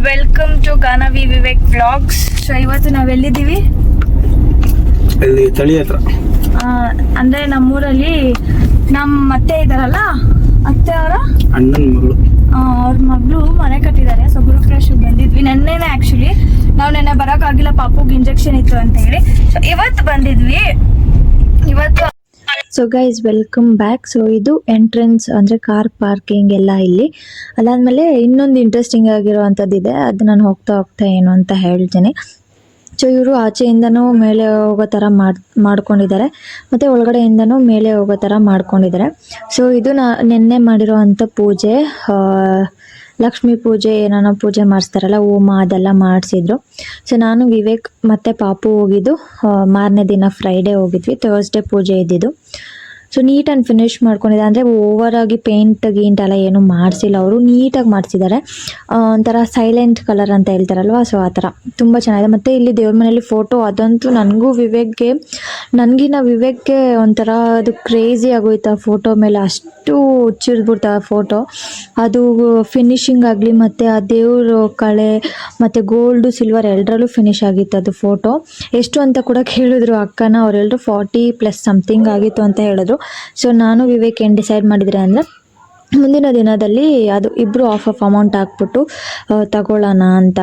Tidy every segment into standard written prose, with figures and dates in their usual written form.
Welcome to Ganavi Vivek vlogs. So ಇವತ್ತು ನಾವೆಲ್ಲಿದ್ದೀವಿ? ಇಲ್ಲಿ ತಳಿ ಹತ್ರ. ಅಂದ್ರೆ ನಮ್ಮೂರಲ್ಲಿ ನಮ್ಮ ಅತ್ತೆ ಇದಾರಲ್ಲ, ಅತ್ತೆ ಅವರ ಅಣ್ಣನ ಮಗಳು, ಅವ್ರ ಮಗಳು ಮನೆ ಕಟ್ಟಿದ್ದಾರೆ. ಸೊ ಗೃಹಪ್ರವೇಶ ಬಂದಿದ್ವಿ ನೆನ್ನೆನೆ. ಆಕ್ಚುಲಿ ನಾವು ನೆನ್ನೆ ಬರೋಕ್ಕಾಗಿಲ್ಲ, ಪಾಪುಗೆ ಇಂಜೆಕ್ಷನ್ ಇತ್ತು ಅಂತ ಹೇಳಿ. ಸೊ ಇವತ್ತು ಬಂದಿದ್ವಿ. ಇವತ್ತು so guys welcome back. So ಇದು ಎಂಟ್ರೆನ್ಸ್ ಅಂದರೆ ಕಾರ್ ಪಾರ್ಕಿಂಗ್ ಎಲ್ಲ ಇಲ್ಲಿ. ಅದಾದಮೇಲೆ ಇನ್ನೊಂದು ಇಂಟ್ರೆಸ್ಟಿಂಗ್ ಆಗಿರುವಂಥದ್ದಿದೆ, ಅದು ನಾನು ಹೋಗ್ತಾ ಏನು ಅಂತ ಹೇಳ್ತೀನಿ. ಸೊ ಇವರು ಆಚೆಯಿಂದನೂ ಮೇಲೆ ಹೋಗೋ ಥರ ಮಾಡ್ಕೊಂಡಿದ್ದಾರೆ, ಮತ್ತು ಒಳಗಡೆಯಿಂದನೂ ಮೇಲೆ ಹೋಗೋ ಥರ ಮಾಡ್ಕೊಂಡಿದ್ದಾರೆ. ಸೊ ಇದು ನಿನ್ನೆ ಮಾಡಿರೋವಂಥ ಪೂಜೆ, ಲಕ್ಷ್ಮೀ ಪೂಜೆ, ಏನಾನ ಪೂಜೆ ಮಾಡಿಸ್ತಾರಲ್ಲ, ಹೋಮ ಅದೆಲ್ಲ ಮಾಡಿಸಿದ್ರು. ಸೊ ನಾನು ವಿವೇಕ್ ಮತ್ತು ಪಾಪು ಹೋಗಿದ್ದು ಮಾರನೇ ದಿನ ಫ್ರೈಡೇ ಹೋಗಿದ್ವಿ. ಥರ್ಸ್ಡೇ ಪೂಜೆ ಇದ್ದಿದ್ದು. ಸೊ ನೀಟ್ ಆ್ಯಂಡ್ ಫಿನಿಶ್ ಮಾಡ್ಕೊಂಡಿದ್ದಾರೆ. ಅಂದರೆ ಓವರಾಗಿ ಪೇಂಟ್ ಗೀಂಟ್ ಎಲ್ಲ ಏನೂ ಮಾಡಿಸಿಲ್ಲ, ಅವರು ನೀಟಾಗಿ ಮಾಡಿಸಿದ್ದಾರೆ. ಒಂಥರ ಸೈಲೆಂಟ್ ಕಲರ್ ಅಂತ ಹೇಳ್ತಾರಲ್ವ, ಸೊ ಆ ಥರ ತುಂಬ ಚೆನ್ನಾಗಿದೆ. ಮತ್ತು ಇಲ್ಲಿ ದೇವ್ರ ಮನೆಯಲ್ಲಿ ಫೋಟೋ, ಅದಂತೂ ನನಗಿನ್ನ ವಿವೇಕ್ಗೆ ಒಂಥರ ಅದು ಕ್ರೇಜಿ ಆಗೋಯ್ತು ಆ ಫೋಟೋ ಮೇಲೆ. ಅಷ್ಟು ಹುಚ್ಚಿಡ್ಬಿಡ್ತು ಆ ಫೋಟೋ. ಅದು ಫಿನಿಶಿಂಗ್ ಆಗಲಿ, ಮತ್ತು ಆ ದೇವರು ಕಳೆ ಮತ್ತು ಗೋಲ್ಡು ಸಿಲ್ವರ್ ಎರಡರಲ್ಲೂ ಫಿನಿಶ್ ಆಗಿತ್ತು ಅದು ಫೋಟೋ. ಎಷ್ಟು ಅಂತ ಕೂಡ ಕೇಳಿದ್ರು ಅಕ್ಕನ, ಅವರೆಲ್ಲರೂ 40+ ಸಮಥಿಂಗ್ ಆಗಿತ್ತು ಅಂತ ಹೇಳಿದ್ರು. ಸೊ ನಾನು ವಿವೇಕ್ ಏನು ಡಿಸೈಡ್ ಮಾಡಿದ್ರೆ ಅಂದರೆ, ಮುಂದಿನ ದಿನದಲ್ಲಿ ಅದು ಇಬ್ಬರು ಆಫ್ ಅಮೌಂಟ್ ಹಾಕ್ಬಿಟ್ಟು ತಗೊಳ್ಳೋಣ ಅಂತ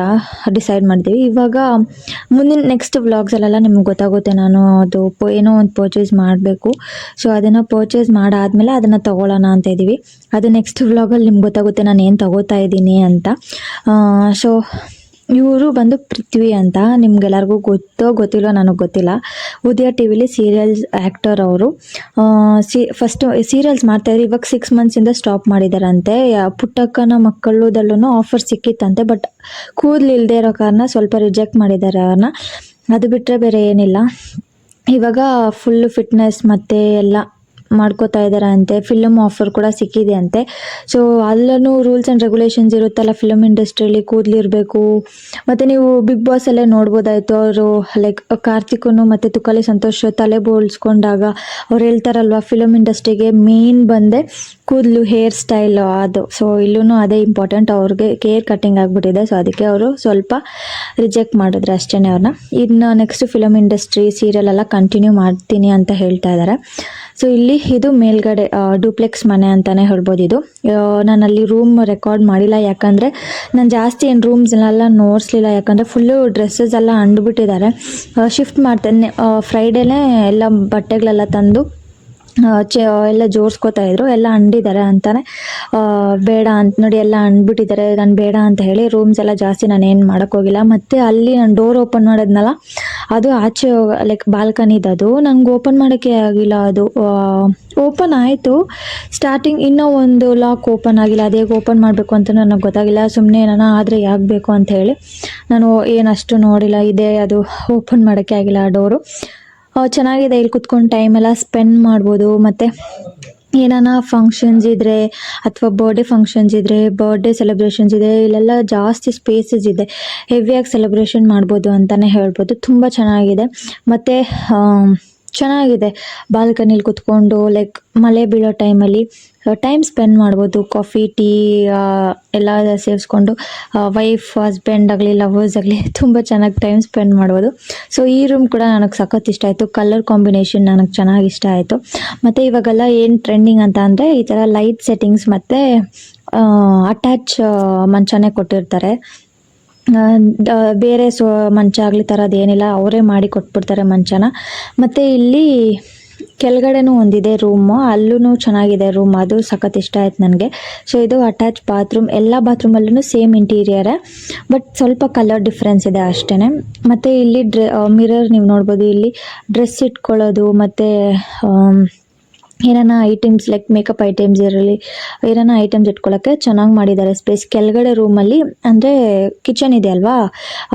ಡಿಸೈಡ್ ಮಾಡಿದ್ವಿ. ಇವಾಗ ಮುಂದಿನ ನೆಕ್ಸ್ಟ್ ವ್ಲಾಗ್ಸಲ್ಲೆಲ್ಲ ನಿಮ್ಗೆ ಗೊತ್ತಾಗುತ್ತೆ, ನಾನು ಅದು ಏನೋ ಒಂದು ಪರ್ಚೇಸ್ ಮಾಡಬೇಕು. ಸೊ ಅದನ್ನು ಪರ್ಚೇಸ್ ಮಾಡಾದಮೇಲೆ ಅದನ್ನು ತೊಗೊಳ್ಳೋಣ ಅಂತ ಇದ್ದೀವಿ. ಅದು ನೆಕ್ಸ್ಟ್ ವ್ಲಾಗಲ್ಲಿ ನಿಮ್ಗೆ ಗೊತ್ತಾಗುತ್ತೆ ನಾನು ಏನು ತೊಗೋತಾ ಇದ್ದೀನಿ ಅಂತ. ಸೊ ಇವರು ಬಂದು ಪೃಥ್ವಿ ಅಂತ, ನಿಮ್ಗೆಲ್ಲರಿಗೂ ಗೊತ್ತಿಲ್ಲೋ ನನಗೆ ಗೊತ್ತಿಲ್ಲ. ಉದಯ ಟಿ ವಿಲಿ ಸೀರಿಯಲ್ಸ್ ಆ್ಯಕ್ಟರ್ ಅವರು. ಫಸ್ಟು ಸೀರಿಯಲ್ಸ್ ಮಾಡ್ತಾಯಿದ್ರು, ಇವಾಗ 6 ಮಂತ್ಸಿಂದ ಸ್ಟಾಪ್ ಮಾಡಿದಾರಂತೆ. ಪುಟ್ಟಕ್ಕನ ಮಕ್ಕಳದಲ್ಲೂ ಆಫರ್ ಸಿಕ್ಕಿತ್ತಂತೆ, ಬಟ್ ಕೂದಲಿಲ್ಲದೆ ಇರೋ ಕಾರಣ ಸ್ವಲ್ಪ ರಿಜೆಕ್ಟ್ ಮಾಡಿದ್ದಾರೆ ಅವ್ರನ್ನ. ಅದು ಬಿಟ್ಟರೆ ಬೇರೆ ಏನಿಲ್ಲ. ಇವಾಗ ಫುಲ್ಲು ಫಿಟ್ನೆಸ್ ಮತ್ತು ಎಲ್ಲ ಮಾಡ್ಕೋತಾ ಇದ್ದಾರೆ ಅಂತೆ. ಫಿಲಮ್ ಆಫರ್ ಕೂಡ ಸಿಕ್ಕಿದೆ ಅಂತೆ. ಸೊ ಅಲ್ಲೂ ರೂಲ್ಸ್ ಆ್ಯಂಡ್ ರೆಗ್ಯುಲೇಷನ್ಸ್ ಇರುತ್ತಲ್ಲ ಫಿಲಮ್ ಇಂಡಸ್ಟ್ರಿಯಲ್ಲಿ, ಕೂದಲಿರಬೇಕು. ಮತ್ತು ನೀವು ಬಿಗ್ ಬಾಸಲ್ಲೇ ನೋಡ್ಬೋದಾಯಿತು, ಅವರು ಲೈಕ್ ಕಾರ್ತಿಕನು ಮತ್ತು ತುಕಾಲಿ ಸಂತೋಷ್ ತಲೆ ಬೋಳ್ಸ್ಕೊಂಡಾಗ ಅವ್ರು ಹೇಳ್ತಾರಲ್ವ, ಫಿಲಮ್ ಇಂಡಸ್ಟ್ರಿಗೆ ಮೇನ್ ಬಂದೆ ಕೂದಲು, ಹೇರ್ ಸ್ಟೈಲ್ ಅದು. ಸೊ ಇಲ್ಲೂ ಅದೇ ಇಂಪಾರ್ಟೆಂಟ್, ಅವ್ರಿಗೆ ಹೇರ್ ಕಟ್ಟಿಂಗ್ ಆಗಿಬಿಟ್ಟಿದೆ. ಸೊ ಅದಕ್ಕೆ ಅವರು ಸ್ವಲ್ಪ ರಿಜೆಕ್ಟ್ ಮಾಡಿದ್ರು ಅಷ್ಟೇ ಅವ್ರನ್ನ. ಇನ್ನು ನೆಕ್ಸ್ಟ್ ಫಿಲಮ್ ಇಂಡಸ್ಟ್ರಿ ಸೀರಿಯಲ್ ಎಲ್ಲ ಕಂಟಿನ್ಯೂ ಮಾಡ್ತೀನಿ ಅಂತ ಹೇಳ್ತಾ ಇದ್ದಾರೆ. ಸೊ ಇಲ್ಲಿ ಇದು ಮೇಲ್ಗಡೆ ಡೂಪ್ಲೆಕ್ಸ್ ಮನೆ ಅಂತಲೇ ಹೇಳ್ಬೋದು. ಇದು ನಾನು ಅಲ್ಲಿ ರೂಮ್ ರೆಕಾರ್ಡ್ ಮಾಡಿಲ್ಲ, ಯಾಕಂದರೆ ನಾನು ಜಾಸ್ತಿ ಏನು ರೂಮ್ಸ್ನೆಲ್ಲ ನೋಡಿಸ್ಲಿಲ್ಲ, ಯಾಕಂದರೆ ಫುಲ್ಲು ಡ್ರೆಸ್ಸಸ್ ಎಲ್ಲ ಅಂಡ್ಬಿಟ್ಟಿದ್ದಾರೆ. ಶಿಫ್ಟ್ ಮಾಡ್ತೇನೆ ಫ್ರೈಡೇನೇ ಎಲ್ಲ ಬಟ್ಟೆಗಳೆಲ್ಲ ತಂದು ಎಲ್ಲ ಜೋಡಿಸ್ಕೋತಾ ಇದ್ರು, ಎಲ್ಲ ಅಂಡಿದ್ದಾರೆ ಅಂತಾನೆ. ಬೇಡ ಅಂತ ನೋಡಿ, ಎಲ್ಲ ಅಂಡ್ಬಿಟ್ಟಿದ್ದಾರೆ. ನಾನು ಬೇಡ ಅಂತ ಹೇಳಿ ರೂಮ್ಸ್ ಎಲ್ಲ ಜಾಸ್ತಿ ನಾನು ಏನು ಮಾಡೋಕ್ಕೋಗಿಲ್ಲ. ಮತ್ತು ಅಲ್ಲಿ ನಾನು ಡೋರ್ ಓಪನ್ ಮಾಡಿದ್ನಲ್ಲ, ಅದು ಆಚೆ ಲೈಕ್ ಬಾಲ್ಕನಿದು, ನಂಗೆ ಓಪನ್ ಮಾಡೋಕ್ಕೆ ಆಗಿಲ್ಲ. ಅದು ಓಪನ್ ಆಯಿತು ಸ್ಟಾರ್ಟಿಂಗ್, ಇನ್ನೂ ಒಂದು ಲಾಕ್ ಓಪನ್ ಆಗಿಲ್ಲ. ಅದು ಹೇಗೆ ಓಪನ್ ಮಾಡಬೇಕು ಅಂತ ನನಗೆ ಗೊತ್ತಾಗಿಲ್ಲ. ಸುಮ್ಮನೆ ನಾನು ಆದರೆ ಯಾಕೆ ಬೇಕು ಅಂತ ಹೇಳಿ ನಾನು ಏನಷ್ಟು ನೋಡಿಲ್ಲ. ಇದೆ ಅದು ಓಪನ್ ಮಾಡೋಕ್ಕೆ ಆಗಿಲ್ಲ ಆ ಡೋರು. ಚೆನ್ನಾಗಿದೆ, ಇಲ್ಲಿ ಕುತ್ಕೊಂಡು ಟೈಮೆಲ್ಲ ಸ್ಪೆಂಡ್ ಮಾಡ್ಬೋದು. ಮತ್ತು ಏನಾನ ಫಂಕ್ಷನ್ಸ್ ಇದ್ದರೆ, ಅಥವಾ ಬರ್ಡೇ ಫಂಕ್ಷನ್ಸ್ ಇದ್ದರೆ, ಬರ್ಡೇ ಸೆಲೆಬ್ರೇಷನ್ಸ್ ಇದೆ, ಇಲ್ಲೆಲ್ಲ ಜಾಸ್ತಿ ಸ್ಪೇಸಸ್ ಇದೆ, ಹೆವಿಯಾಗಿ ಸೆಲೆಬ್ರೇಷನ್ ಮಾಡ್ಬೋದು ಅಂತಲೇ ಹೇಳ್ಬೋದು. ತುಂಬ ಚೆನ್ನಾಗಿದೆ. ಮತ್ತು ಚೆನ್ನಾಗಿದೆ, ಬಾಲ್ಕನಿಲಿ ಕುತ್ಕೊಂಡು ಲೈಕ್ ಮಳೆ ಬೀಳೋ ಟೈಮಲ್ಲಿ ಟೈಮ್ ಸ್ಪೆಂಡ್ ಮಾಡ್ಬೋದು. ಕಾಫಿ, ಟೀ ಎಲ್ಲ ಸೇರಿಸ್ಕೊಂಡು ವೈಫ್, ಹಸ್ಬೆಂಡ್ ಆಗಲಿ, ಲವರ್ಸ್ ಆಗಲಿ ತುಂಬ ಚೆನ್ನಾಗಿ ಟೈಮ್ ಸ್ಪೆಂಡ್ ಮಾಡ್ಬೋದು. ಸೊ ಈ ರೂಮ್ ಕೂಡ ನನಗೆ ಸಖತ್ ಇಷ್ಟ ಆಯಿತು. ಕಲರ್ ಕಾಂಬಿನೇಷನ್ ನನಗೆ ಚೆನ್ನಾಗಿ ಇಷ್ಟ ಆಯಿತು. ಮತ್ತು ಇವಾಗೆಲ್ಲ ಏನು ಟ್ರೆಂಡಿಂಗ್ ಅಂತ ಅಂದರೆ, ಈ ಥರ ಲೈಟ್ ಸೆಟ್ಟಿಂಗ್ಸ್ ಮತ್ತು ಅಟ್ಯಾಚ್ ಮಂಚನೇ ಕೊಟ್ಟಿರ್ತಾರೆ. ಬೇರೆ ಮಂಚ ಆಗಲಿ ಥರದ್ದು ಏನಿಲ್ಲ, ಅವರೇ ಮಾಡಿ ಕೊಟ್ಬಿಡ್ತಾರೆ ಮಂಚನ. ಮತ್ತು ಇಲ್ಲಿ ಕೆಳಗಡೆನೂ ಒಂದಿದೆ ರೂಮು, ಅಲ್ಲೂ ಚೆನ್ನಾಗಿದೆ ರೂಮ್, ಅದು ಸಖತ್ ಇಷ್ಟ ಆಯ್ತು ನನಗೆ. ಸೊ ಇದು ಅಟ್ಯಾಚ್ ಬಾತ್ರೂಮ್, ಎಲ್ಲ ಬಾತ್ರೂಮಲ್ಲೂ ಸೇಮ್ ಇಂಟೀರಿಯರೇ, ಬಟ್ ಸ್ವಲ್ಪ ಕಲರ್ ಡಿಫ್ರೆನ್ಸ್ ಇದೆ ಅಷ್ಟೇ. ಮತ್ತು ಇಲ್ಲಿ ಮಿರರ್ ನೀವು ನೋಡ್ಬೋದು, ಇಲ್ಲಿ ಡ್ರೆಸ್ ಇಟ್ಕೊಳ್ಳೋದು ಮತ್ತು ಏನಾನ ಐಟಮ್ಸ್ ಲೈಕ್ ಮೇಕಪ್ ಐಟಮ್ಸ್ ಇರಲಿ, ಏನಾನ ಐಟಮ್ಸ್ ಇಟ್ಕೊಳ್ಳೋಕ್ಕೆ ಚೆನ್ನಾಗಿ ಮಾಡಿದ್ದಾರೆ ಸ್ಪೇಸ್. ಕೆಳಗಡೆ ರೂಮಲ್ಲಿ ಅಂದರೆ ಕಿಚನ್ ಇದೆ ಅಲ್ವಾ,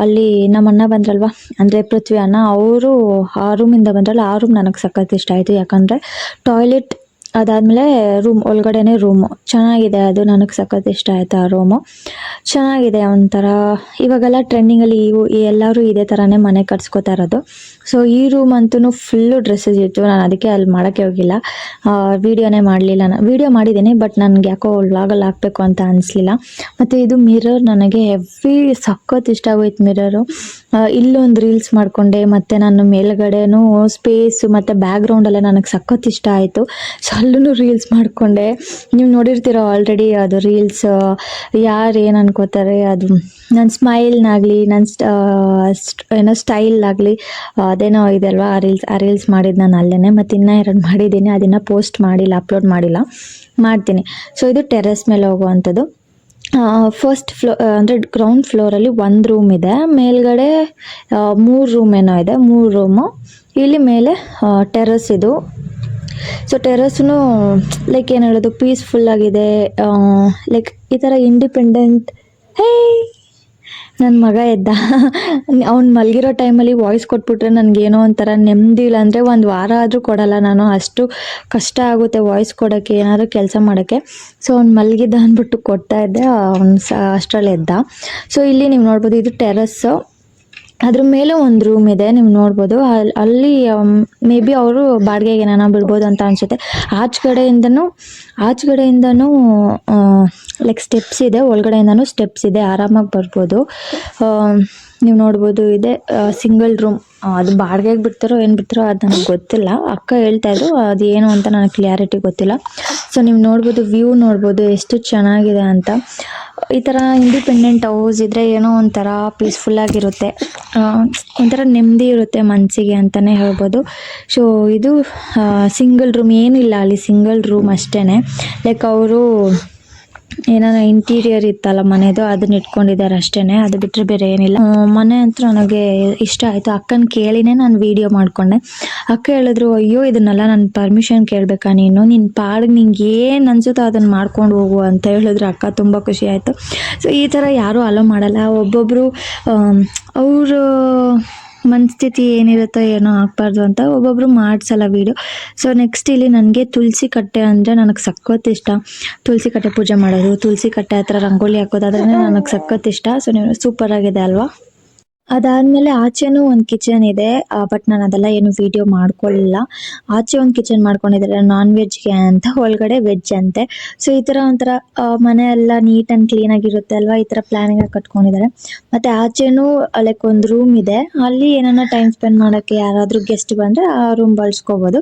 ಅಲ್ಲಿ ನಮ್ಮ ಅಣ್ಣ ಬಂದ್ರಲ್ವ, ಅಂದರೆ ಪೃಥ್ವಿ ಅಣ್ಣ, ಅವರು ಆ ರೂಮಿಂದ ಬಂದ್ರಲ್ಲ, ಆ ರೂಮ್ ನನಗೆ ಸಖತ್ ಇಷ್ಟ ಆಯಿತು. ಯಾಕಂದರೆ ಟಾಯ್ಲೆಟ್ ಅದಾದಮೇಲೆ ರೂಮ್ ಒಳಗಡೆನೇ ರೂಮು ಚೆನ್ನಾಗಿದೆ, ಅದು ನನಗೆ ಸಖತ್ ಇಷ್ಟ ಆಯಿತು ಆ ರೂಮು. ಚೆನ್ನಾಗಿದೆ ಒಂಥರ. ಇವಾಗೆಲ್ಲ ಟ್ರೆಂಡಿಂಗಲ್ಲಿ ಎಲ್ಲರೂ ಇದೇ ಥರನೇ ಮನೆ ಕಟ್ಸ್ಕೊತಾ ಇರೋದು. ಸೊ ಈ ರೂಮ್ ಅಂತೂ ಫುಲ್ಲು ಡ್ರೆಸ್ಸಸ್ ಇತ್ತು. ನಾನು ಅದಕ್ಕೆ ಅಲ್ಲಿ ಮಾಡೋಕ್ಕೆ ಹೋಗಿಲ್ಲ, ವೀಡಿಯೋನೇ ಮಾಡಲಿಲ್ಲ. ವೀಡಿಯೋ ಮಾಡಿದ್ದೀನಿ, ಬಟ್ ನನಗೆ ಯಾಕೋ ವ್ಲಾಗಲ್ಲಿ ಹಾಕಬೇಕು ಅಂತ ಅನಿಸ್ಲಿಲ್ಲ. ಮತ್ತು ಇದು ಮಿರರ್ ನನಗೆ ಹೆವಿ ಸಖತ್ ಇಷ್ಟ ಆಗೋಯ್ತು ಮಿರರು. ಇಲ್ಲೊಂದು ರೀಲ್ಸ್ ಮಾಡಿಕೊಂಡೆ, ಮತ್ತು ನಾನು ಮೇಲ್ಗಡೆನೂ ಸ್ಪೇಸು ಮತ್ತು ಬ್ಯಾಕ್ಗ್ರೌಂಡೆಲ್ಲ ನನಗೆ ಸಖತ್ ಇಷ್ಟ ಆಯಿತು. ಸೊ ಅಲ್ಲೂ ರೀಲ್ಸ್ ಮಾಡಿಕೊಂಡೆ. ನೀವು ನೋಡಿರ್ತೀರೋ ಆಲ್ರೆಡಿ ಅದು ರೀಲ್ಸ್. ಯಾರು ಏನು ಅನ್ಕೋತಾರೆ, ಅದು ನನ್ನ ಸ್ಮೈಲ್ನಾಗಲಿ ನನ್ನ ಏನೋ ಸ್ಟೈಲ್ನಾಗಲಿ ಅದೇನೋ ಇದೆ ಅಲ್ವಾ, ಆ ರೀಲ್ಸ್ ಮಾಡಿದ್ದು ನಾನು ಅಲ್ಲೇ. ಮತ್ತು ಇನ್ನೂ 2 ಮಾಡಿದ್ದೀನಿ, ಅದನ್ನು ಪೋಸ್ಟ್ ಮಾಡಿಲ್ಲ, ಅಪ್ಲೋಡ್ ಮಾಡಿಲ್ಲ, ಮಾಡ್ತೀನಿ. ಸೊ ಇದು ಟೆರೆಸ್ ಮೇಲೆ ಹೋಗುವಂಥದ್ದು. ಫಸ್ಟ್ ಅಂದರೆ ಗ್ರೌಂಡ್ ಫ್ಲೋರಲ್ಲಿ 1 ರೂಮ್ ಇದೆ, ಮೇಲ್ಗಡೆ 3 ರೂಮ್ ಏನೋ ಇದೆ, 3 ರೂಮು. ಇಲ್ಲಿ ಮೇಲೆ ಟೆರೆಸ್ ಇದು. ಸೊ ಟೆರೆಸ್ನು ಲೈಕ್ ಏನು ಹೇಳೋದು, ಪೀಸ್ಫುಲ್ಲಾಗಿದೆ. ಲೈಕ್ ಈ ಥರ ಇಂಡಿಪೆಂಡೆಂಟ್. ಹೇ ನನ್ನ ಮಗ ಎದ್ದ. ಅವ್ನು ಮಲಗಿರೋ ಟೈಮಲ್ಲಿ ವಾಯ್ಸ್ ಕೊಟ್ಬಿಟ್ರೆ ನನಗೇನೋ ಒಂಥರ ನೆಮ್ಮದಿ ಇಲ್ಲ. ಅಂದರೆ 1 ವಾರ ಆದರೂ ಕೊಡಲ್ಲ ನಾನು, ಅಷ್ಟು ಕಷ್ಟ ಆಗುತ್ತೆ ವಾಯ್ಸ್ ಕೊಡೋಕ್ಕೆ, ಏನಾದರೂ ಕೆಲಸ ಮಾಡೋಕ್ಕೆ. ಸೊ ಅವ್ನು ಮಲಗಿದ್ದ ಅಂದ್ಬಿಟ್ಟು ಕೊಡ್ತಾ ಇದ್ದೆ, ಅವ್ನು ಅಷ್ಟರಲ್ಲಿ ಎದ್ದ. ಸೊ ಇಲ್ಲಿ ನೀವು ನೋಡ್ಬೋದು, ಇದು ಟೆರೆಸ್ಸು. ಅದ್ರ ಮೇಲೆ 1 ರೂಮ್ ಇದೆ, ನೀವು ನೋಡ್ಬೋದು. ಅಲ್ಲಿ ಮೇ ಬಿ ಅವರು ಬಾಡಿಗೆಗೆ ಏನಾನ ಬಿಡ್ಬೋದು ಅಂತ ಅನಿಸುತ್ತೆ. ಆಚೆಗಡೆಯಿಂದನೂ ಲೈಕ್ ಸ್ಟೆಪ್ಸ್ ಇದೆ, ಒಳಗಡೆಯಿಂದನೂ ಸ್ಟೆಪ್ಸ್ ಇದೆ, ಆರಾಮಾಗಿ ಬರ್ಬೋದು. ನೀವು ನೋಡ್ಬೋದು, ಇದೆ ಸಿಂಗಲ್ ರೂಮ್. ಅದು ಬಾಡಿಗೆಗೆ ಬಿಡ್ತಾರೋ ಏನು ಬಿಡ್ತಾರೋ ಅದು ನನಗೆ ಗೊತ್ತಿಲ್ಲ. ಅಕ್ಕ ಹೇಳ್ತಾಯಿದ್ರು, ಅದು ಏನು ಅಂತ ನನಗೆ ಕ್ಲಿಯಾರಿಟಿ ಗೊತ್ತಿಲ್ಲ. ಸೊ ನೀವು ನೋಡ್ಬೋದು, ವ್ಯೂ ನೋಡ್ಬೋದು ಎಷ್ಟು ಚೆನ್ನಾಗಿದೆ ಅಂತ. ಈ ಥರ ಇಂಡಿಪೆಂಡೆಂಟ್ ಹೌಸ್ ಇದ್ದರೆ ಏನೋ ಒಂಥರ ಪೀಸ್ಫುಲ್ಲಾಗಿರುತ್ತೆ, ಒಂಥರ ನೆಮ್ಮದಿ ಇರುತ್ತೆ ಮನಸ್ಸಿಗೆ ಅಂತಲೇ ಹೇಳ್ಬೋದು. ಸೊ ಇದು ಸಿಂಗಲ್ ರೂಮ್, ಏನಿಲ್ಲ ಅಲ್ಲಿ, ಸಿಂಗಲ್ ರೂಮ್ ಅಷ್ಟೇ. ಲೈಕ್ ಅವರು ಏನಾರ ಇಂಟೀರಿಯರ್ ಇತ್ತಲ್ಲ ಮನೆದು, ಅದನ್ನ ಇಟ್ಕೊಂಡಿದ್ದಾರೆ ಅಷ್ಟೇ, ಅದು ಬಿಟ್ಟರೆ ಬೇರೆ ಏನಿಲ್ಲ. ಮನೆ ಅಂತೂ ನನಗೆ ಇಷ್ಟ ಆಯಿತು. ಅಕ್ಕನ ಕೇಳಿನೇ ನಾನು ವೀಡಿಯೋ ಮಾಡಿಕೊಂಡೆ. ಅಕ್ಕ ಹೇಳಿದ್ರು, ಅಯ್ಯೋ ಇದನ್ನೆಲ್ಲ ನಾನು ಪರ್ಮಿಷನ್ ಕೇಳಬೇಕಾ ನೀನು, ನಿನ್ನ ಪಾಡಿಗೆ ನಿಂಗೆ ಏನು ಅನಿಸುತ್ತೋ ಅದನ್ನು ಮಾಡ್ಕೊಂಡು ಹೋಗು ಅಂತ ಹೇಳಿದ್ರು. ಅಕ್ಕ ತುಂಬ ಖುಷಿ ಆಯಿತು. ಸೊ ಈ ಥರ ಯಾರೂ ಅಲೋ ಮಾಡಲ್ಲ, ಒಬ್ಬೊಬ್ಬರು ಅವರು ಮನಸ್ಥಿತಿ ಏನಿರುತ್ತೋ ಏನೋ ಆಗಬಾರ್ದು ಅಂತ ಒಬ್ಬೊಬ್ಬರು ಮಾಡಿಸಲ್ಲ ವೀಡಿಯೋ. ಸೊ ನೆಕ್ಸ್ಟ್ ಇಲ್ಲಿ ನನಗೆ ತುಳಸಿ ಕಟ್ಟೆ ಅಂದರೆ ನನಗೆ ಸಖತ್ ಇಷ್ಟ. ತುಳಸಿ ಕಟ್ಟೆ ಪೂಜೆ ಮಾಡೋದು, ತುಳಸಿ ಕಟ್ಟೆ ಹತ್ರ ರಂಗೋಲಿ ಹಾಕೋದಾದ್ರೆ ನನಗೆ ಸಖತ್ ಇಷ್ಟ. ಸೊ ನೀವು ಸೂಪರಾಗಿದೆ ಅಲ್ವಾ. ಅದಾದಮೇಲೆ ಆಚೆನೂ ಒಂದು ಕಿಚನ್ ಇದೆ, ಬಟ್ ನಾನು ಅದೆಲ್ಲ ಏನು ವೀಡಿಯೋ ಮಾಡ್ಕೊಳ್ಳಿಲ್ಲ. ಆಚೆ ಒಂದು ಕಿಚನ್ ಮಾಡ್ಕೊಂಡಿದ್ದಾರೆ ನಾನ್ ವೆಜ್ಗೆ ಅಂತ, ಒಳಗಡೆ ವೆಜ್ ಅಂತೆ. ಸೊ ಈ ಥರ ಒಂಥರ ಮನೆ ಎಲ್ಲ ನೀಟ್ ಆ್ಯಂಡ್ ಕ್ಲೀನಾಗಿರುತ್ತೆ ಅಲ್ವಾ, ಈ ಥರ ಪ್ಲ್ಯಾನಿಂಗಾಗಿ ಕಟ್ಕೊಂಡಿದ್ದಾರೆ. ಮತ್ತು ಆಚೆನೂ ಲೈಕ್ ಒಂದು ರೂಮ್ ಇದೆ, ಅಲ್ಲಿ ಏನಾನ ಟೈಮ್ ಸ್ಪೆಂಡ್ ಮಾಡೋಕ್ಕೆ ಯಾರಾದರೂ ಗೆಸ್ಟ್ ಬಂದರೆ ಆ ರೂಮ್ ಬಳಸ್ಕೋಬೋದು.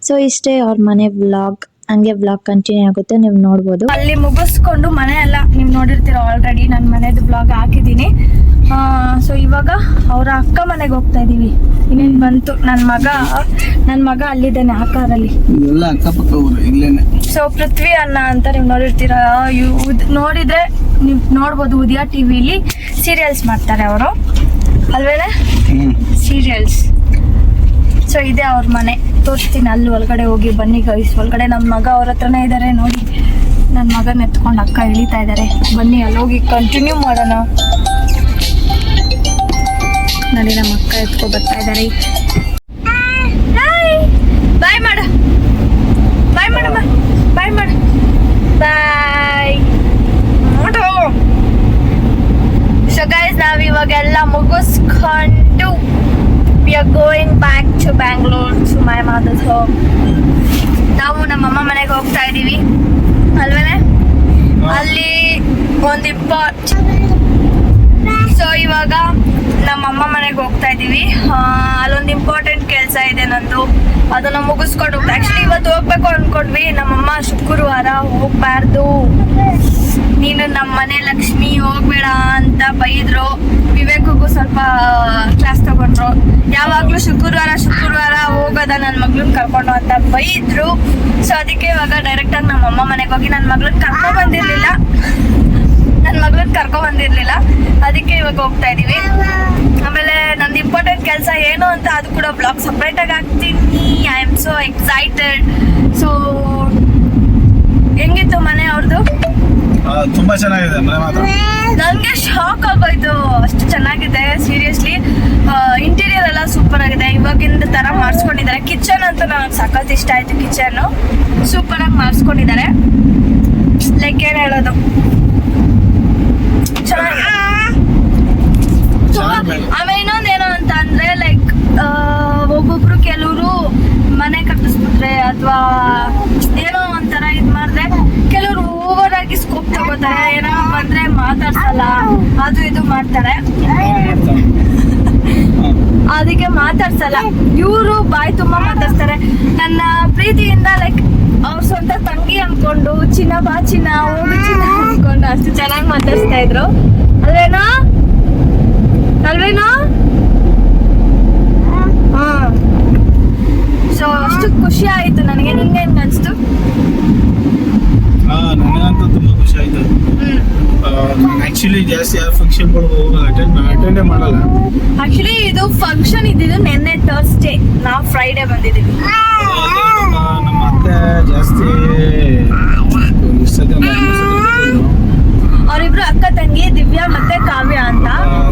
ಸೊ ಇಷ್ಟೇ ಅವ್ರ ಮನೆ ವ್ಲಾಗ್. ಹಂಗೆ ವ್ಲಾಗ್ ಕಂಟಿನ್ಯೂ ಆಗುತ್ತೆ, ನೀವು ನೋಡ್ಬೋದು. ಅಲ್ಲಿ ಮುಗಿಸ್ಕೊಂಡು ಮನೆ ಎಲ್ಲ ನೀವು ನೋಡಿರ್ತೀರ ಆಲ್ರೆಡಿ, ನನ್ನ ಮನೆದು ಬ್ಲಾಗ್ ಹಾಕಿದ್ದೀನಿ. ಸೊ ಇವಾಗ ಅವರ ಅಕ್ಕ ಮನೆಗೆ ಹೋಗ್ತಾ ಇದೀವಿ. ಇನ್ನೇನು ಬಂತು, ನನ್ನ ಮಗ ಅಲ್ಲಿದ್ದಾನೆ ಆ ಕಾರಲ್ಲಿ. ಎಲ್ಲ ಅಕ್ಕಪಕ್ಕ ಊರು ಇಲ್ಲೇನೆ. ಸೊ ಪೃಥ್ವಿ ಅಣ್ಣ ಅಂತ ನೀವು ನೋಡಿರ್ತೀರ, ನೋಡಿದ್ರೆ ನೀವು ನೋಡ್ಬೋದು, ಉದಯ ಟಿವಿಲಿ ಸೀರಿಯಲ್ಸ್ ಮಾಡ್ತಾರೆ ಅವರು ಅಲ್ವೇನೆ, ಸೀರಿಯಲ್ಸ್. ಸೊ ಇದೆ ಅವ್ರ ಮನೆ, ತೋರಿಸ್ತೀನಿ. ಅಲ್ಲಿ ಒಳಗಡೆ ಹೋಗಿ ಬನ್ನಿ ಗೈಸ್. ಒಳಗಡೆ ನಮ್ಮ ಮಗ ಅವ್ರ ಹತ್ರನೇ ಇದ್ದಾರೆ ನೋಡಿ. ನನ್ನ ಮಗನ ಎತ್ಕೊಂಡು ಅಕ್ಕ ಇಳಿತಾ ಇದ್ದಾರೆ. ಬನ್ನಿ ಅಲ್ಲಿ ಹೋಗಿ ಕಂಟಿನ್ಯೂ ಮಾಡೋಣ. ನೋಡಿ ನಮ್ಮ ಅಕ್ಕ ಎತ್ಕೊ ಬರ್ತಾ ಇದ್ದಾರೆ. ಬಾಯ್ ಮಾಡು, ಬಾಯ್ ಮಾಡಮ್ಮ, ಬಾಯ್ ಮಾಡು, ಬಾಯ್ ಮಾಡು. ಸೊ ಗೈಸ್ ನಾವಿವಾಗೆಲ್ಲ ಮುಗಿಸ್ಕೊಂಡು we are going back to Bangalore to my mother's home. ನಾವು ನಮ್ಮಮ್ಮ ಮನೆಗೆ ಹೋಗ್ತಾ ಇದೀವಿ ಅಲ್ವೇನೆ. ಅಲ್ಲಿ ಒಂದು ಸೊ ಇವಾಗ ನಮ್ಮಮ್ಮ ಮನೆಗೆ ಹೋಗ್ತಾ ಇದೀವಿ. ಅಲ್ಲೊಂದು ಇಂಪಾರ್ಟೆಂಟ್ ಕೆಲಸ ಇದೆ ನಂದು, ಅದನ್ನ ಮುಗಿಸ್ಕೊಂಡು ಆ್ಯಕ್ಚುಲಿ ಇವತ್ತು ಹೋಗ್ಬೇಕು ಅಂದ್ಕೊಂಡ್ವಿ. ನಮ್ಮಮ್ಮ ಶುಕ್ರವಾರ ಹೋಗ್ಬಾರ್ದು, ನೀನು ನಮ್ಮ ಮನೆ ಲಕ್ಷ್ಮಿ ಹೋಗ್ಬೇಡ ಅಂತ ಬೈದ್ರು. ವಿವೇಕ್ಗೂ ಸ್ವಲ್ಪ ಕ್ಲಾಸ್ ತಗೊಂಡ್ರು. ಯಾವಾಗಲೂ ಶುಕ್ರವಾರ ಹೋಗೋದ ನನ್ನ ಮಗಳನ್ನ ಕರ್ಕೊಂಡು ಅಂತ ಬೈದ್ರು. ಸೊ ಅದಕ್ಕೆ ಇವಾಗ ಡೈರೆಕ್ಟಾಗಿ ನಮ್ಮಮ್ಮ ಮನೆಗೆ ಹೋಗಿ ನನ್ನ ಮಗಳನ್ನ ಕರ್ಕೊಂಡು ಬಂದಿರಲಿಲ್ಲ, ಅದಕ್ಕೆ ಇವಾಗ ಹೋಗ್ತಾ ಇದೀವಿ. ಆಮೇಲೆ ನಂದು ಇಂಪಾರ್ಟೆಂಟ್ ಕೆಲಸ ಏನು ಅಂತ ಅದು ಕೂಡ ಬ್ಲಾಗ್ ಸಪ್ರೇಟಾಗಿ ಹಾಕ್ತೀನಿ. I am so excited. So ಹೆಂಗಿತ್ತು ಮನೆ ಅವ್ರದ್ದು? ತುಂಬಾ ಚೆನ್ನಾಗಿದೆ ಮನೆ ಮಾತ್ರ. ನನಗೆ ಶಾಕ್ ಆಗೋಯ್ತು, ಅಷ್ಟು ಚೆನ್ನಾಗಿದೆ ಸೀರಿಯಸ್ಲಿ. ಇಂಟೀರಿಯರ್ ಎಲ್ಲ ಸೂಪರ್ ಆಗಿದೆ, ಇವಾಗಿಂದ ತರ ಮಾಡಿಸ್ಕೊಂಡಿದ್ದಾರೆ. ಕಿಚನ್ ಅಂತೂ ನನಗೆ ಸಖತ್ ಇಷ್ಟ ಆಯ್ತು. ಕಿಚನ್ ಸೂಪರ್ ಆಗಿ ಮಾಡಿಸ್ಕೊಂಡಿದ್ದಾರೆ. ಲೈಕ್ ಏನ್ ಹೇಳೋದು, ಚೆನ್ನಾಗಿದೆ. ಆಮೇಲೆ ಇನ್ನೊಂದೇನು ಅಂತ ಅಂದ್ರೆ ಲೈಕ್ ಒಬ್ಬೊಬ್ರು ಕೆಲವರು ಮನೆ ಕಟ್ಟಿಸ್ಬಿಟ್ರೆ ಅಥವಾ ಏನೋ ಒಂಥರ ಇದ್ ಮಾಡಿದ್ರೆ ಕೆಲವರು ಓವರ್ ಆಗಿ ಸ್ಕೋಪ್ ತಗೋತಾರೆ. ಏನೋ ಬಂದ್ರೆ ಮಾತಾಡ್ಸಲ್ಲ, ಅದು ಇದು ಮಾಡ್ತಾರೆ, ಅದಕ್ಕೆ ಮಾತಾಡ್ಸಲ್ಲ. ಇವರು ಬಾಯಿ ತುಂಬಾ ಮಾತಾಡ್ತಾರೆ. ನನ್ನ ಪ್ರೀತಿಯಿಂದ ಲೈಕ್ ಅವ್ರ ಸ್ವಂತ ತಂಗಿ ಅನ್ಕೊಂಡು ಚಿನ್ನ ಬಾ ಚಿನ್ನ ಹೋಗು ಚಿನ್ನ ಅನ್ಕೊಂಡು ಅಷ್ಟು ಚೆನ್ನಾಗಿ ಮಾತಾಡ್ಸ್ತಾ ಇದ್ರು. ಅಲ್ವೇನೋ ಅಲ್ವೇನೋ? ಹಾ. ಸೊ ಅಷ್ಟು ಖುಷಿ ಆಯ್ತು ನನಗೆ. ನಿಂಗೆ ಹೆಂಗ್ ಅನ್ಸ್ತು? ನನಗಂತೂ ತುಂಬಾ ಖುಷಿ ಆಯ್ತು. ಆಕ್ಚುಲಿ ಜಾಸ್ತಿ ಯಾವ ಫಂಕ್ಷನ್ಗಳು ಅಟೆಂಡೇ ಮಾಡಲ್ಲ. ಆಕ್ಚುಲಿ ಇದು ಫಂಕ್ಷನ್ ಇದ್ದಿದ್ದು ನಿನ್ನೆ ಥರ್ಸ್ಡೇ, ನಾವು ಫ್ರೈಡೇ ಬಂದಿದ್ದೀವಿ. ನಮ್ಮ ಅತ್ತೆ ಜಾಸ್ತಿ ಅವರಿಬ್ರು ಅಕ್ಕ ತಂಗಿ, ದಿವ್ಯಾ ಮತ್ತೆ ಕಾವ್ಯ ಅಂತ.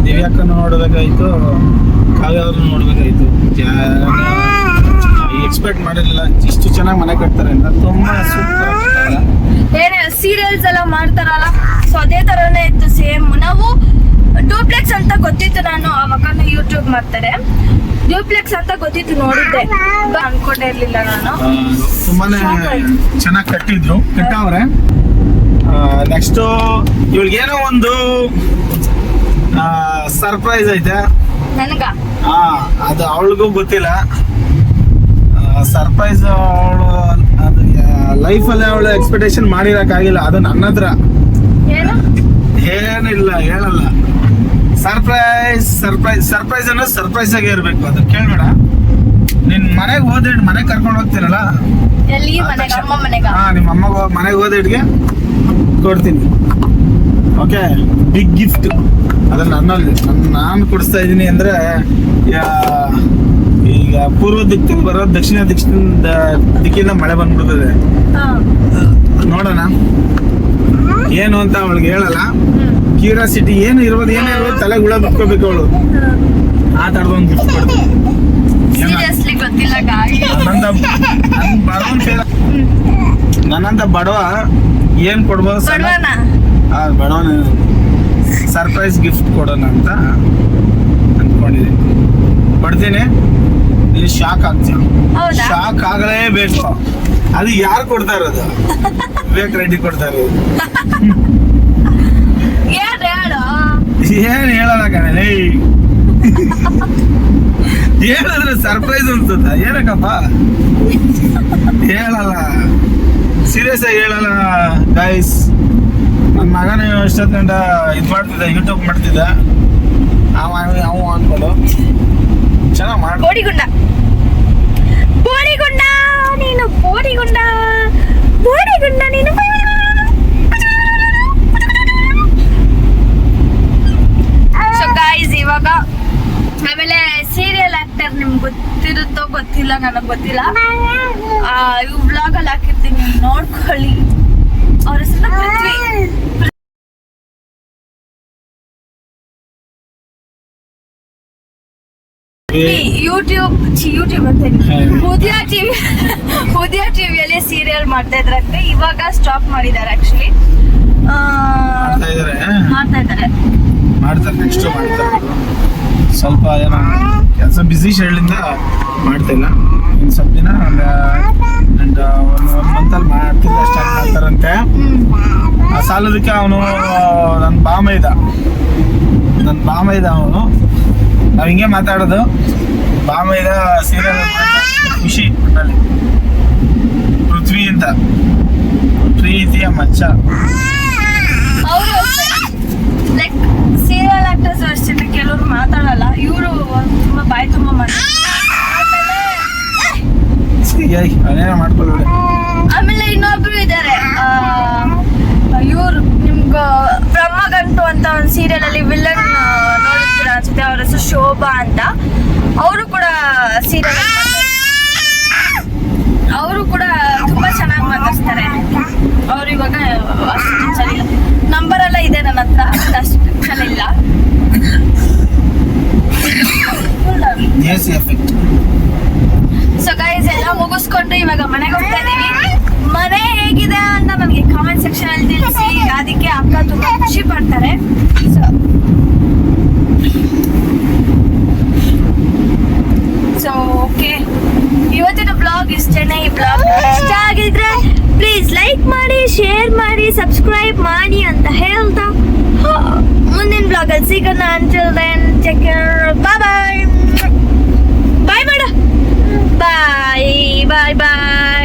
ದಿವ್ಯಾಕ್ಕನ ನೋಡ್ಬೇಕಾಯ್ತು, ಕಾವ್ಯ ಅವ್ರನ್ನ ನೋಡ್ಬೇಕಾಯ್ತು. ಎಕ್ಸ್ಪೆಕ್ಟ್ ಮಾಡಿರಲಿಲ್ಲ ಇಷ್ಟು ಚೆನ್ನಾಗಿ ಮನೆ ಕಟ್ತಾರೆ ಅಂತ. ತುಂಬಾ ಸೂಪರ್. ಏನೇ ಸೀರಿಯಲ್ಸ್ ಎಲ್ಲ ಮಾಡ್ತಾರಲ್ಲ, ಸೊ ಅದೇ ತರನೇ ಇತ್ತು ಸೇಮ್. ನಾವು ಡೂಪ್ಲೆಕ್ಸ್ ಅಂತ ಗೊತ್ತಿತ್ತು, ನಾನು ಅವಾಗ ಯೂಟ್ಯೂಬ್ ಮಾಡ್ತಾರೆ ಡ್ಯೂಪ್ಲೆಕ್ಸ್ ಅಂತ ಗೊತ್ತಿತ್ತು, ನೋಡಿದ್ದೆ, ಅನ್ಕೊಂಡೇ ಇರ್ಲಿಲ್ಲ ನಾನು. ತುಂಬಾನೇ ಚೆನ್ನಾಗಿ ಕಟ್ಟವ್ರೆ. ನೆಕ್ಸ್ಟ್ ಇವಳಿಗೇನೋ ಒಂದು ಸರ್ಪ್ರೈಸ್ ಐತೆ ನನಗ. ಅದು ಅವಳಿಗೂ ಗೊತ್ತಿಲ್ಲ. ಸರ್ಪ್ರೈಸ್ ಅವಳು ಅದು ಲೈಫಲ್ಲಿ ಅವಳು ಎಕ್ಸ್ಪೆಕ್ಟೇಷನ್ ಮಾಡಿರಕ್ಕಾಗಿಲ್ಲ. ಅದು ನನ್ನ ಹತ್ರ ಏನಿಲ್ಲ, ಹೇಳಲ್ಲ. ಸರ್ಪ್ರೈಸ್ ಅನ್ನೋದು ಸರ್ಪ್ರೈಸ್ ಆಗೇ ಇರ್ಬೇಕು. ಅದು ಕೇಳ್ಬೇಡ. ನಿನ್ ಮನೆಗೆ ಹೋದ ಮನೆ ಕರ್ಕೊಂಡು ಹೋಗ್ತೀನಲ್ಲ, ನಿಮ್ಮ ಅಮ್ಮ ಮನೆಗೆ ಹೋದಿಡ್ಗೆ ಕೊಡ್ತೀನಿ. Okay, big gift. ಅದನ್ನ ನನ್ನಲ್ಲಿ ನಾನು ಕೊಡಿಸ್ತಾ ಇದ್ದೀನಿ. ಅಂದ್ರೆ ಈಗ ಪೂರ್ವ ದಿಕ್ಕಿಂದ ಬರೋ ದಕ್ಷಿಣ ದಿಕ್ಕಿಂದ ಮಳೆ ಬಂದ್ಬಿಡ್ತದೆ. ನೋಡೋಣ ಏನು ಅಂತ ಅವಳಿಗೆ ಹೇಳಲ್ಲ. ಕ್ಯೂರಿಯಾಸಿಟಿ ಏನು ಇರೋದು ತಲೆಗೆ ಹುಳ ಬಿಟ್ಕೋಬೇಕು ಅವಳು. ಆ ತರದ ಒಂದು ಗಿಫ್ಟ್ ಕೊಡ್ತೀನಿ. ನನ್ನಂತ ಬಡವ ಏನ್ ಕೊಡ್ಬೋದು? ಬಡವನ ಸರ್ಪ್ರೈಸ್ ಗಿಫ್ಟ್ ಕೊಡೋಣ ಅಂತ ಅನ್ಕೊಂಡಿದ್ದೀನಿ. ಕೊಡ್ತೀನಿ, ನೀನು ಶಾಕ್ ಆಗ್ತೀಯ. ಶಾಕ್ ಆಗಲೇಬೇಕು. ಅದು ಯಾರು ಕೊಡ್ತಾ ಇರೋದು? ವಿವೇಕ್ ರೆಡ್ಡಿ ಕೊಡ್ತಾ ಇರೋದು. ಏನ್ ಹೇಳಲ್ಲ ಕಣೆ, ಹೇಳಿದ್ರೆ ಸರ್ಪ್ರೈಸ್ ಅನ್ಸುತ್ತ. ಏನಕ್ಕಪ್ಪ ಹೇಳಲ್ಲ, ಸೀರಿಯಸ್ ಆಗಿ ಹೇಳಲ್ಲ ಗೈಸ್. ನನ್ನ ಮಗನ ಎಷ್ಟೊತ್ತಂಡ ಇದು ಮಾಡ್ತಿದ್ದ, ಯೂಟ್ಯೂಬ್ ಮಾಡ್ತಿದ್ದ. ಅವ ಅನ್ಕೊಂಡು ಚೆನ್ನಾಗಿ ಮಾಡಿ. ಬೋಡಿಗುಂಡ ನೀನು, ಬೋಡಿಗುಂಡ ನೀನು. ಸೊ ಗೈಸ್, ಇವಾಗ ಆಮೇಲೆ ಸೀರಿಯಲ್ ಆಕ್ಟರ್ ನಿಮ್ಗೆ ಗೊತ್ತಿರುತ್ತೋ ಗೊತ್ತಿಲ್ಲ, ನನಗೆ ಗೊತ್ತಿಲ್ಲ. ಇವ್ ವ್ಲಾಗ್ ಅಲ್ಲಿ ಹಾಕಿರ್ತೀನಿ, ನೋಡ್ಕೊಳ್ಳಿ. ಅವ್ರ ಹೆಸರು ಪೃಥ್ವಿ. ಯೂಟ್ಯೂಬ್ ಅಂತ ಉದಯ ಟಿವಿಯಲ್ಲಿ ಸೀರಿಯಲ್ ಮಾಡ್ತಾ ಇದ್ರಂತೆ. ಇವಾಗ ಸ್ಟಾಪ್ ಮಾಡಿದ್ದಾರೆ. ಆಕ್ಚುಲಿ ಮಾಡ್ತಾರೆ. ನೆಕ್ಸ್ಟ್ ಮಾಡ್ತಾರೆ. ಸ್ವಲ್ಪ ಏನೋ ಕೆಲಸ ಬಿಸಿ ಶೆಡ್ಲಿಂದ ಮಾಡ್ತಿಲ್ಲ. ಇನ್ನು ಸ್ವಲ್ಪ ದಿನ ಒಂದು ಮಂತಲ್ಲಿ ಮಾಡ್ತಿಲ್ಲ ಸ್ಟಾರ್ಟ್ ಮಾಡ್ತಾರಂತೆ. ಸಾಲದಕ್ಕೆ ಅವನು ನನ್ನ ಬಾಮ ಇದ್ದ ಅವನು. ನಾವು ಹಿಂಗೆ ಮಾತಾಡೋದು. ಬಾಮ ಇದ್ದ ಸೀರಿಯಲ್ ಖುಷಿ ಅಲ್ಲಿ ಪೃಥ್ವಿ ಅಂತ ಪ್ರೀತಿಯ ಮಚ್ಚ. ಅವರು ಲೈಕ್ ಸೀರಿಯಲ್ ಆಕ್ಟರ್ಸ್ ಅಷ್ಟೇ, ಕೆಲವರು ಮಾತಾಡಲ್ಲ. ಇವರು ತುಂಬಾ ಬಾಯಿ ತುಂಬಾ ಮಾಡ್ಕೊಳ್ಳಿ. ಆಮೇಲೆ ಇನ್ನೊಬ್ರು ಇದ್ದಾರೆ, ಇವ್ರು ನಿಮ್ಗ ಬ್ರಹ್ಮಗಂಟು ಅಂತ ಒಂದು ಸೀರಿಯಲ್ ಅಲ್ಲಿ ವಿಲನ್ ನೋಡಿರ್ತೀರ ಅನ್ಸುತ್ತೆ. ಅವ್ರ ಹೆಸರು ಶೋಭಾ ಅಂತ. ಅವರು ಕೂಡ ಸೀರಿಯಲ್ ತುಂಬಾ ಚೆನ್ನಾಗಿ ಮಾತಾಡ್ತಾರೆ. ಅವ್ರು ಇವಾಗ ಅಷ್ಟು ಸರಿ ನಂಬರ್ ಎಲ್ಲ ಇದೆ ನನ್ನ ಹತ್ರ, ಅಷ್ಟು ಇಲ್ಲ. ಸಿಗೋಣ until then take care bye bye ಬಾಯ್ ಮಾಡ ಬಾಯ್ ಬಾಯ್ ಬಾಯ್